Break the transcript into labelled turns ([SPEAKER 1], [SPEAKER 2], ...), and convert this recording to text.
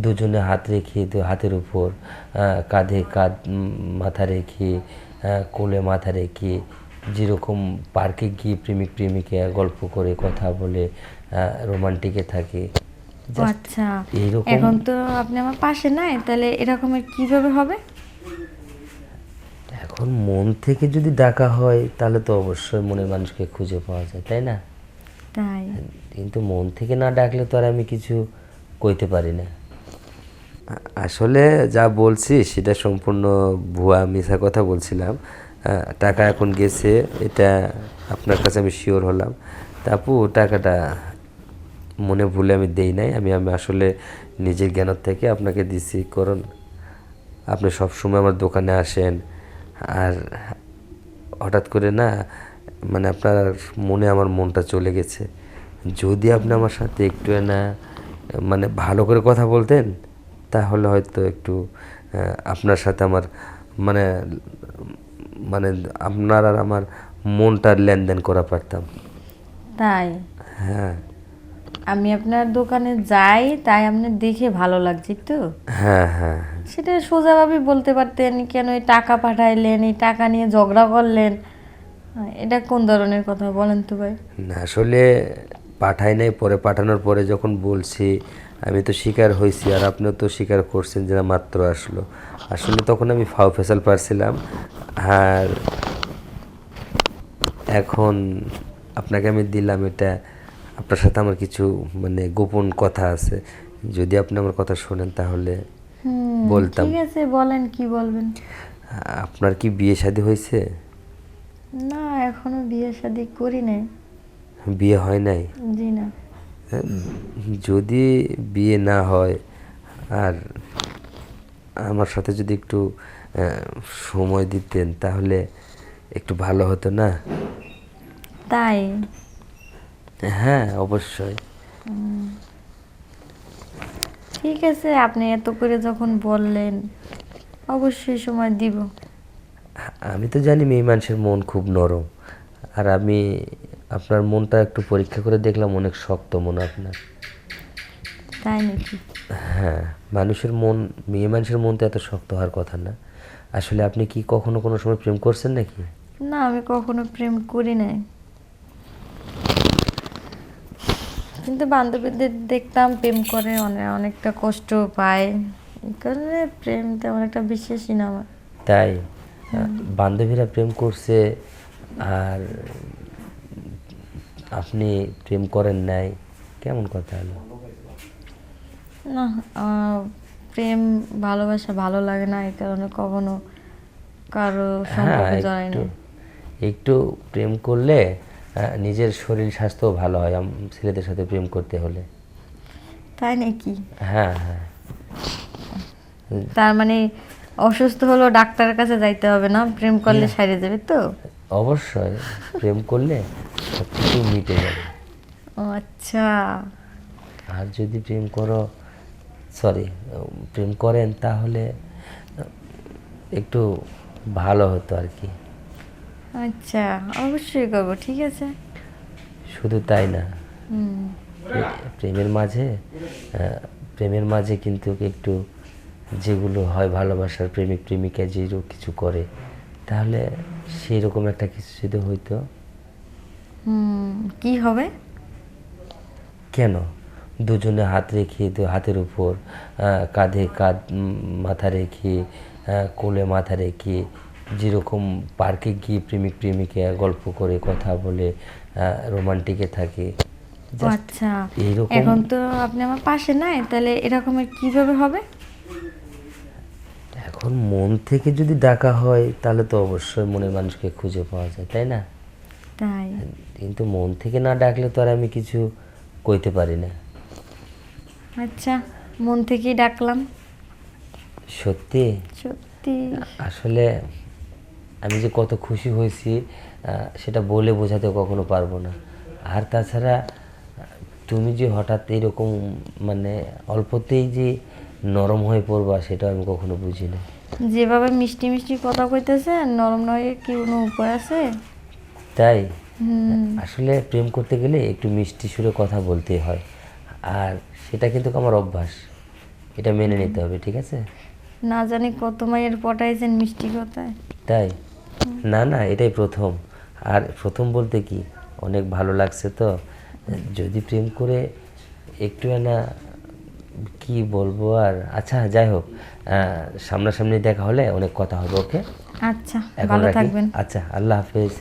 [SPEAKER 1] দুজনে হাত রেখে হাতের উপর কাঁধে কাঁধ মাথা রেখে কোলে মাথা রেখে যেরকম পার্কে গিয়ে প্রেমিক প্রেমিকা গল্প করে কথা বলে রোমান্টিকে থাকে,
[SPEAKER 2] ও আচ্ছা,
[SPEAKER 1] এইরকম।
[SPEAKER 2] এখন তো আপনি আমার পাশে নাই, তাহলে এরকমের কিভাবে হবে?
[SPEAKER 1] এখন মন থেকে যদি ডাকা হয় তাহলে তো অবশ্যই মনের মানুষকে খুঁজে পাওয়া যায়, তাই না?
[SPEAKER 2] তাই?
[SPEAKER 1] কিন্তু মন থেকে না ডাকলে তো আর আমি কিছু কইতে পারি না। আসলে যা বলছি সেটা সম্পূর্ণ ভুয়া মিথ্যা কথা বলছিলাম। টাকা এখন গেছে, এটা আপনার কাছে আমি শিওর হলাম। তা আপু, টাকাটা মনে ভুলে আমি দেই নাই, আমি আমি আসলে নিজের জ্ঞান থেকে আপনাকে দিছি। কারণ আপনি সবসময় আমার দোকানে আসেন, আর হঠাৎ করে না, মানে আপনার মনে আমার মনটা চলে গেছে। যদি আপনি আমার সাথে একটু না মানে ভালো করে কথা বলতেন, তাহলে হয়তো একটু আপনার সাথে আমার মানে মানে আপনার আর আমার মনটার লেনদেন করা পারতাম।
[SPEAKER 2] তাই?
[SPEAKER 1] হ্যাঁ,
[SPEAKER 2] আমি আপনার দোকানে যাই, তাই আপনার দেখে ভালো লাগছে তো।
[SPEAKER 1] হ্যাঁ, হ্যাঁ।
[SPEAKER 2] সেটা সোজাভাবে বলতে পারতেন, কেন এই টাকা পাঠাইলেন, এই টাকা নিয়ে ঝগড়া করলেন? এটা কোন ধরনের কথা বলেন তো ভাই?
[SPEAKER 1] না, আসলে পাঠাই নাই, পরে পাঠানোর পরে যখন বলছি, আমি তো শিকার হয়েছি আর আপনিও তো স্বীকার করছেন যে না মাত্র আসলো। আসলে তখন আমি ফাও ফেসাল পারছিলাম। আর এখন আপনাকে আমি দিলাম এটা, আপনার সাথে আমার কিছু মানে গোপন কথা আছে। যদি আপনি আমার কথা শোনেন তাহলে বলতাম।
[SPEAKER 2] ঠিক আছে, বলেন কি বলবেন।
[SPEAKER 1] আপনার কি বিয়ে শাদী হয়েছে?
[SPEAKER 2] না, এখনো বিয়ে শাদী করি নাই।
[SPEAKER 1] বিয়ে হয় নাই?
[SPEAKER 2] জি না।
[SPEAKER 1] যদি বিয়ে না হয় আর আমার সাথে যদি একটু সময় দিতেন তাহলে একটু ভালো হতো না?
[SPEAKER 2] তাই?
[SPEAKER 1] হ্যাঁ, অবশ্যই।
[SPEAKER 2] ঠিক আছে, আপনি এত করে যখন বললেন, অবশ্যই সময় দিব।
[SPEAKER 1] আমি তো জানি মেয়ে মানুষের মন খুব নরম, আর আমি আপনার মনটা একটু পরীক্ষা করে দেখলাম, অনেক শক্ত মন আপনার।
[SPEAKER 2] তাই নাকি?
[SPEAKER 1] হ্যাঁ, মানুষের মন, মেয়ে মানুষের মন তো এত শক্ত হওয়ার কথা না। আসলে আপনি কি কখনো কোনো সময় প্রেম করছেন নাকি?
[SPEAKER 2] না, আমি কখনো প্রেম করি নাই, কিন্তু বান্ধবীদের দেখতাম প্রেম করে, অনেকটা কষ্ট পায়। এই কারণে প্রেম তেমন একটা বিশ্বাসই না আমার।
[SPEAKER 1] তাই? বান্ধবীরা প্রেম করছে আর আপনি প্রেম করেন নাই, কেমন কথা হলো?
[SPEAKER 2] না, প্রেম ভালোবাসা ভালো লাগে না, এই কারণে কখনো কারো
[SPEAKER 1] হ্যাঁ,
[SPEAKER 2] সম্পর্কে জড়াই
[SPEAKER 1] একটু
[SPEAKER 2] নাই।
[SPEAKER 1] একটু প্রেম করলে নিজের শরীর স্বাস্থ্যও ভালো হয় ছেলেদের সাথে প্রেম করতে হলে।
[SPEAKER 2] তাই নাকি?
[SPEAKER 1] হ্যাঁ, হ্যাঁ।
[SPEAKER 2] তার মানে অসুস্থ হলেও ডাক্তারের কাছে যাইতে হবে না, প্রেম করলে সারে যাবে তো?
[SPEAKER 1] অবশ্যই, প্রেম করলে সব কিছু মিটে যাবে।
[SPEAKER 2] ও আচ্ছা।
[SPEAKER 1] আর যদি সরি প্রেম করেন তাহলে একটু ভালো হতো আর কি।
[SPEAKER 2] আচ্ছা, অবশ্যই করবো, ঠিক আছে।
[SPEAKER 1] শুধু তাই না,
[SPEAKER 2] হুম।
[SPEAKER 1] প্রেমের মাঝে প্রেমের মাঝে কিন্তু একটু যেগুলো হয় ভালোবাসার প্রেমিক প্রেমিকা যে কিছু করে, তাহলে সেই রকম একটা কিছু যদি হইতো।
[SPEAKER 2] কি হবে?
[SPEAKER 1] কেন, দুজনে হাত রেখে হাতের উপর কাঁধে কাঁধ মাথা রেখে কোলে মাথা রেখে যেরকম পার্কে গিয়ে প্রেমিক প্রেমিকা গল্প করে কথা বলে রোমান্টিকে থাকে,
[SPEAKER 2] ও আচ্ছা,
[SPEAKER 1] এইরকম।
[SPEAKER 2] এখন তো আপনি আমার পাশে নাই, তাহলে এরকমের কিভাবে হবে?
[SPEAKER 1] এখন মন থেকে যদি ডাকা হয় তাহলে তো অবশ্যই মনের মানুষকে খুঁজে পাওয়া যায়, তাই না?
[SPEAKER 2] তাই?
[SPEAKER 1] কিন্তু মন থেকে না ডাকলে তো আর আমি কিছু কইতে পারি না।
[SPEAKER 2] আচ্ছা, মন থেকেই ডাকলাম।
[SPEAKER 1] সত্যি?
[SPEAKER 2] সত্যি?
[SPEAKER 1] আসলে আমি যে কত খুশি হয়েছি সেটা বলে বোঝাতে কখনো পারবো না। আর তাছাড়া তুমি যে হঠাৎ এরকম মানে অল্পতেই যে নরম হয়ে পড়বা সেটা আমি কখনো বুঝি না।
[SPEAKER 2] যেভাবে মিষ্টি মিষ্টি কথা কইতেছে, নরম নয় কি কোনো উপায় আছে?
[SPEAKER 1] তাই?
[SPEAKER 2] হুম।
[SPEAKER 1] আসলে প্রেম করতে গেলে একটু মিষ্টি সুরে কথা বলতেই হয়, আর সেটা কিন্তু আমার অভ্যাস। এটা মেনে নিতে হবে, ঠিক আছে?
[SPEAKER 2] না জানি কত মায়ের পটাইছেন মিষ্টি কথায়।
[SPEAKER 1] তাই? না না, এটাই প্রথম। আর প্রথম বলতে কি, অনেক ভালো লাগছে তো। যদি প্রেম করে একটু না, কি বলবো আর। আচ্ছা যাই হোক, সামনাসামনি দেখা হলে অনেক কথা হবে, ওকে?
[SPEAKER 2] আচ্ছা,
[SPEAKER 1] এখন
[SPEAKER 2] ভালো
[SPEAKER 1] রাখি।
[SPEAKER 2] থাকবেন।
[SPEAKER 1] আচ্ছা, আল্লাহ হাফেজ।